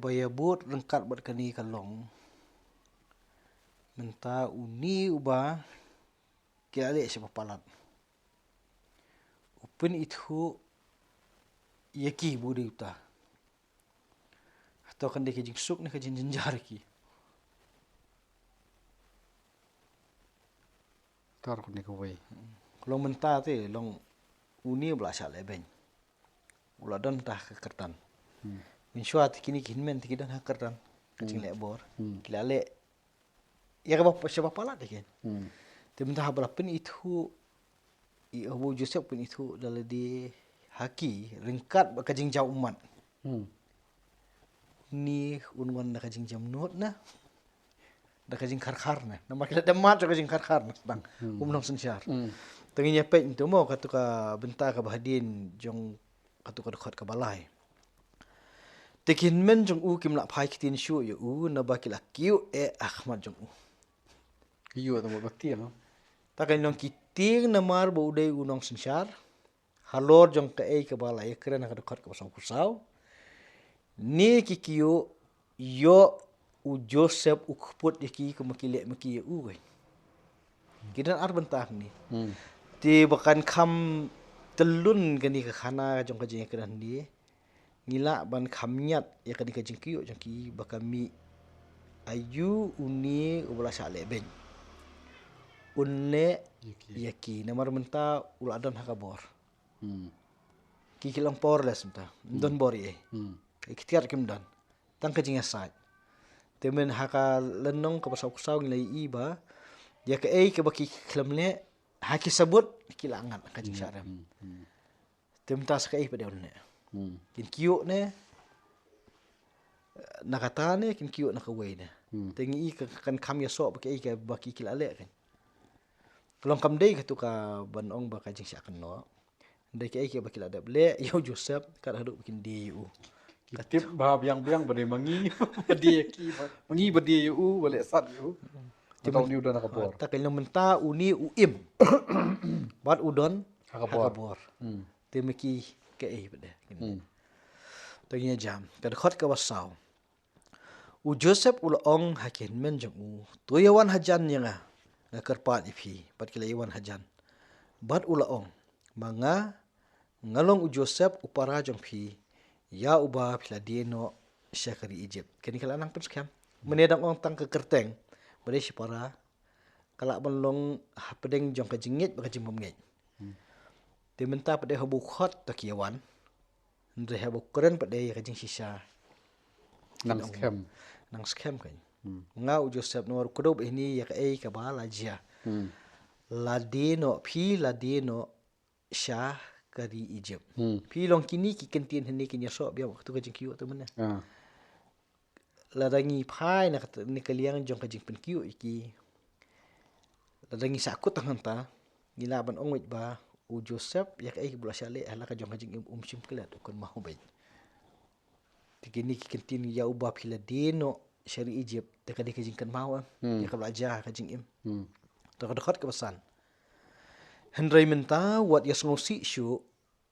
kabaya but rengkat berkani kalong. Menta uni uba kila le siapa palat. Upin itu yaki budi uta. Atau kan dia kejing suk ni kejing jenjar ki. Tar ko ni ko way. Kalau menta tu long uni belah syak lebeng. Ulah don tah kekertan. Mensyuat kini kinmen tikidan hakertan. Kecing lebor. Kila le. Ya ke bapa siapa palat dia kan. Tapi mentah berapin itu Abu Joseph pun itu dalam di haki ringkat kajing jauh umat. Ni unwan dah kajing jam not na. Dah kajing khar na. Nama kita demat dah kajing khar na sedang. Umnong sensyar. Tenginya pek itu mau katu ka bentar ka bahadin jong katu ka dekat ka balai. Tekin men jong kim nak pai kitin syu ya na bakil akiu Ahmad jong Iyo ta mo bakti no. Takan nong kiting namar baudai unong sensyar. Halor jong ka ka balai keren ka dekat ka pasang kusau. Ni kikiyo yo u Joseph ukput yaki kemakilek maki u kai. Kidan ar bentah ni. Ti bakan kam telun kani ke khana jong ka jeng kedan di. Ngila ban kamnyat ya kani ka jeng kiyo jong ki bakami ayu uni ubala sale ben. Unne yaki namar menta uladon hakabor. Kikilang porles menta. Don bori Ikhtiar kim dan. Tang kajing asat. Temen haka lenong ke pasau kusau ngilai iba. Ya ke ke baki klemle haki sabut kilangan kajing syarem. Temen tas ke pada onne. Kin kiyo ne nakata ne kin kiyo nakawai ne. Tengi kan kam ya sok baki kilale kan. Kelong kam dei katu ka banong ba kajing syakan no. Dei ke baki lada ble yo Joseph kad haduk bikin diu. Kitip bahab yang biang bade mangi bade ki mangi bade yu bale sat yu. Tahu ni udah nakapor. Tak kena menta uni uim. Bat udon hakabor. Temeki ke bade. Tanya jam. Kad khot ka wasau. U Joseph ulong hakin men jong u. Tuyawan hajan yang kerpat ipi. Pat kila iwan hajan. Bat ulong manga ngalong u Joseph upara jong pi. Ya ubah pila dieno syakari Egypt. Kini kalau nang pun sekian. Menedang orang tang ke kerteng. Bade si para. Kalau belong pedeng jong ke jingit baka jing pemngit. Dia minta pada habu khot tak yawan. Ndre habu keren pada ya kajing sisa. Nang scam. Nang scam kan. Ngau Joseph nomor kudob ini ya ke bala jia. Ladeno pi ladeno syah kari Egypt. Pi long kini ki kentin hene kinya sok biar waktu kajing kiyo tu mana. Ladangi pai nak ni kaliang jong kajing pen kiyo iki. Ladangi sakut tangan ta. Ngila ban ongwit ba u Joseph ya kai bula syale ala ka jong kajing sim kelat kon mahu baik. Tikini ki kentin ya ubah pila deno syari Egypt dekat kajing kan mau. Ya ka belajar kajing im. Dekat ke pesan. Hendrai menta wat yas ngosi syu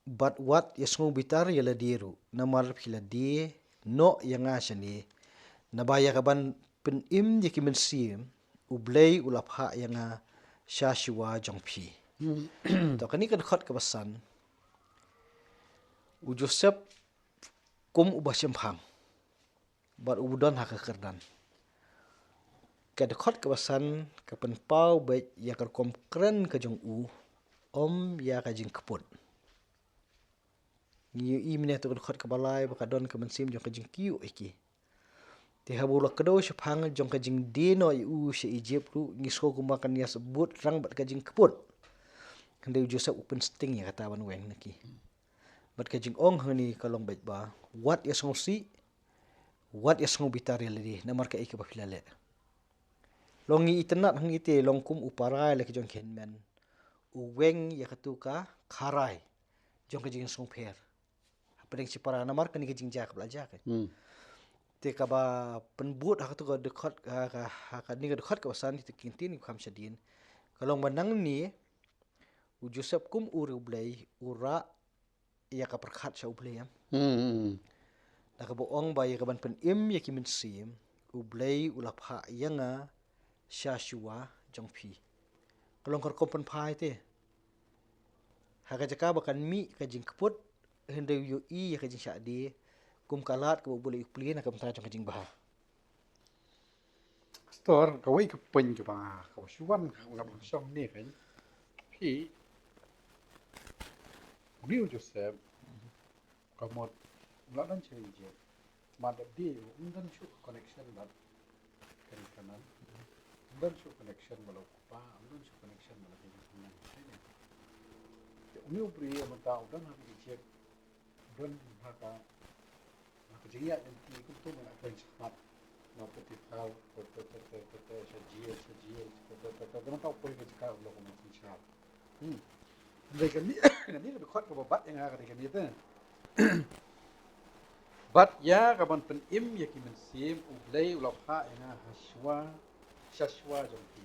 but wat yas bitar yala diru namar pila di no yang asani nabaya kaban penim yaki mensim ublay ulapha yang syashwa jongpi. To kani kan khot ke pesan u Joseph kum ubah semphang but ubudon hak kerdan. Kad khot ke pesan kapan pau baik ya kom keren ke jong u om ya kajing keput. Ngiu i minah tu khot ke balai baka don ke mensim jong kajing kiu iki. Ti habula kedo syphang jong kajing dino u se Egypt lu ngisko kumakan ya sebut rang bat kajing keput. Handai Joseph open sting ya kata wan weng naki. Bat kajing ong hani kalong baik ba wat ya ngosi wat ya bitar ya ledi namar ka ik ba filale. Longi itenat hang ite longkum uparai le kajong kenmen. Uweng ya katuka karai jong kajing songper. Pedeng si para namar kani kajing jak belajar kan. Te ka ba penbut hak tu ka dekat ka ni ka dekat ka wasan ti kintin kam syadin. Kalau menang ni u Joseph kum uru blai ura ya ka perkhat sa ublai ya. Nakabuong ba yakaban pen im yakimin sim ublay ulapha yanga shashua jongpi. Kalong korkompen pai te. Haka jaka bakan mi kajing keput hendak yo I kajing syadi kum kalat ke boleh uplien akam ta jong kajing bah. Store kawai ke pen ke bang kau syuan ngap syong ni kan. Pi Rio Joseph kamot ladan ceri je. Madap dia undan syuk connection bat kiri kanan. Undan syuk connection balau kupa, undan syuk connection balau kiri kanan. Uni ubri amata udan habi je. Udan haka nak jia nanti ikut tu nak kau cepat. Nak putih kau, sajian, kamu tahu apa yang kita lakukan macam siapa? Mereka ni lebih kuat ke babat yang ada kan itu. Bat ya kapan pen im ya kimen sim ublay ulapha yang shashwa jompi.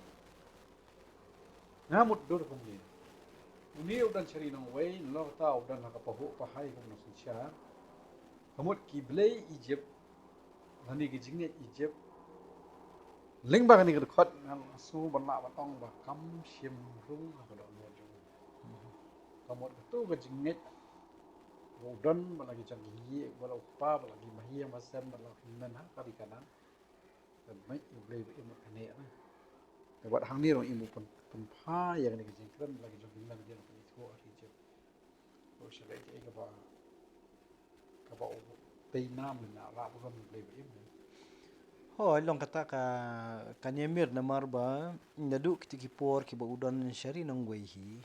Ngamut dur kemudian. Uni udan cari nang way, nol tahu udan nak pahu pahai kamu nasi siapa. Kamut kiblay Egypt. Nani gijingnya Egypt. Leng bang ni kedekot ngan su banla batong ba kam sim rung kalau mau jung. Kamut ketu gijingnya Udan balagi canggih, balau pa balagi mahia masam balau hinan ha kari kanan. Dan mai boleh imu kene na. Buat hang ni rong imu pun pa yang ni gijing kran balagi jong hinan dia pun itu hari je. Oh syalai je ka ba tei nam na la pun boleh imu. Ho long kata ka kanyemir na marba nadu kitiki por ki ba udan syari nang wehi.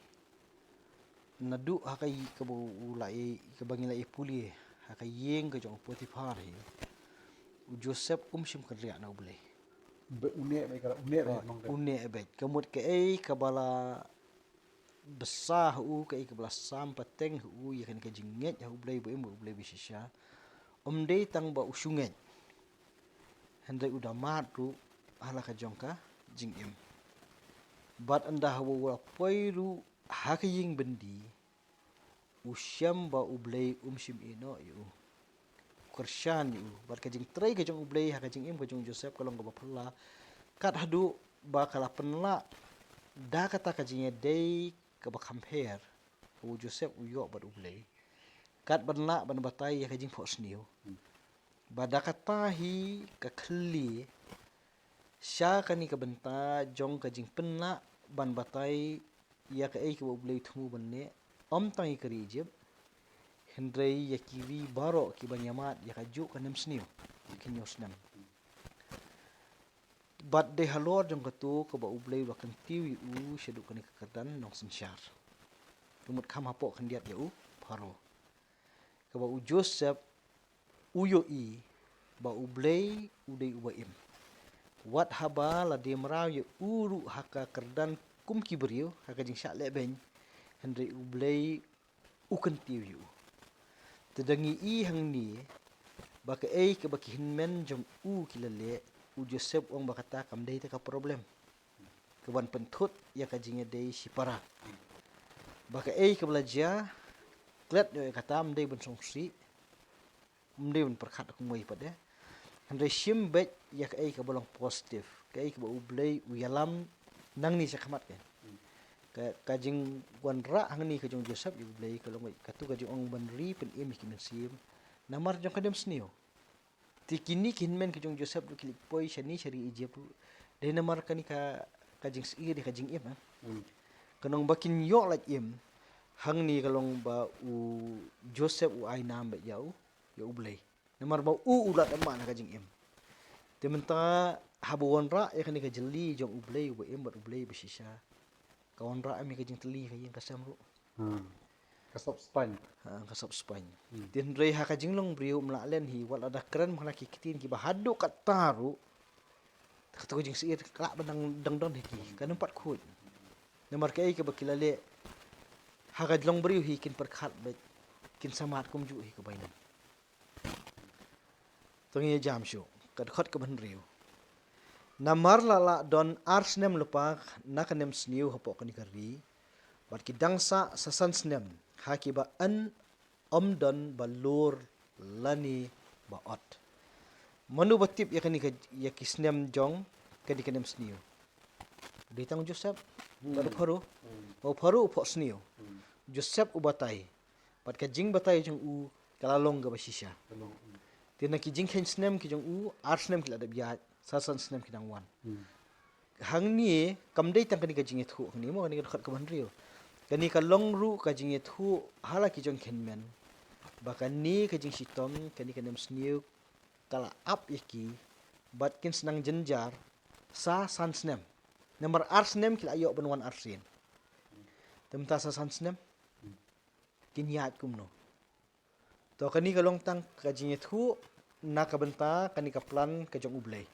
Nadu hakai ke bu ulai ke bangilai puli hakai yeng ke jong Potifar hi Joseph sim kerja na boleh Une mai kala une nong de. une bet kemut ke ke bala besar ke bala sam pateng ya kan ke jinget ya boleh boleh bisisya dei tang ba usunget hendai udah matu hala ka jongka jingim bat anda hawa poiru hakiying bendi usyam ba ublay sim ino yu kersyan yu bat kajing tray kajong ublay hakajing im kajong Joseph kalong ba pala kat hadu ba kala penla da kata kajing day ka ba compare u Joseph uyo bat ublay kat banla ban batai hakajing pos niu ba da kata hi ka khli sya kani ka benta jong kajing penla ban batai ya ka ai ka ublay thumu banne tangi kari Egypt Hendrai ya kiri baro ki banyamat ya kaju kanem sniu kinyo snam but de halor jong katu ko ba ublay wa kan tiwi u shedu kan kadan nong sinsyar lumut kam hapo kan diat ya u paro ko ba u Joseph uyo I ba ublay udai ubaim wat haba la de maraw ya uru haka kerdan kum kibriu haka jing syak leben Hendrai ublay ukan tiwi u Tedangi I hang ni baka ke baki hinmen jom kilale u Joseph ong bakata kam dei ka problem keban pentut ya kajingnya dei sipara baka ke belajar klet yo kata mdei ben songsi mdei ben perkhat aku moi pada handai sim bet ya ke bolong positif ke ba ublay u yalam nang ni sakamat ke kajing wanra hang ni kajong Joseph yu blay kalong katu kajing ong banri pen im ki mensim namar jong kadem snio tikini kinmen kajong Joseph du kilik poi shani shari Egypt de namar kani ka kajing si de kajing im kanong bakin yo like im hang ni kalong ba u Joseph u ai nam ba yau ya blay namar ba ulat amma na kajing im tementa habu wanra ya kani ka jeli jong blay ba im ba blay bisisha kawan ra ami kajing teli kajing kasam ru Kasop Spain. Kasop Spain tin rei ha kajing long brio mlalen hi wal ada keren mhlaki kitin ki bahadu kat taru katu kajing siir klak bandang dangdon hiki kan empat khut namar kai ke bakilale ha kajlong brio hi kin perkhat bet kin samat kum ju hi ke bainan tongi jam shu kad khot ke ban rio Namar lala don arsnem lupa nakanem sniu hapo kanikari bat ki dangsa sasan snem haki ba an om don balur lani baot. Manu batip ya kani ya kisnem jong kadi kanem sniu. Ditang Joseph baru paru. Mau paru upok sniu. Joseph ubatai. Pat ka jing batai jong u kalalong ga basisha. Tina ki jing ken snem ki jong u ar snem ki ladap ya sasan snem ki dang wan. Hang ni kamdai tang kani ka jing ethu ni mo kani ka khat ka ban rio. Kani ka long ru ka jing ethu hala ki jong ken men. Bahkan ni ka jing sitom kani ka nem sniu kala ap iki bat kin senang jenjar sa san snem. Nomor ar snem ki ayo ban wan ar sin. Temta sa san snem kin yat kumno. To kani ka long tang ka jing ethu na ka benta kani ka plan ka jong ublay.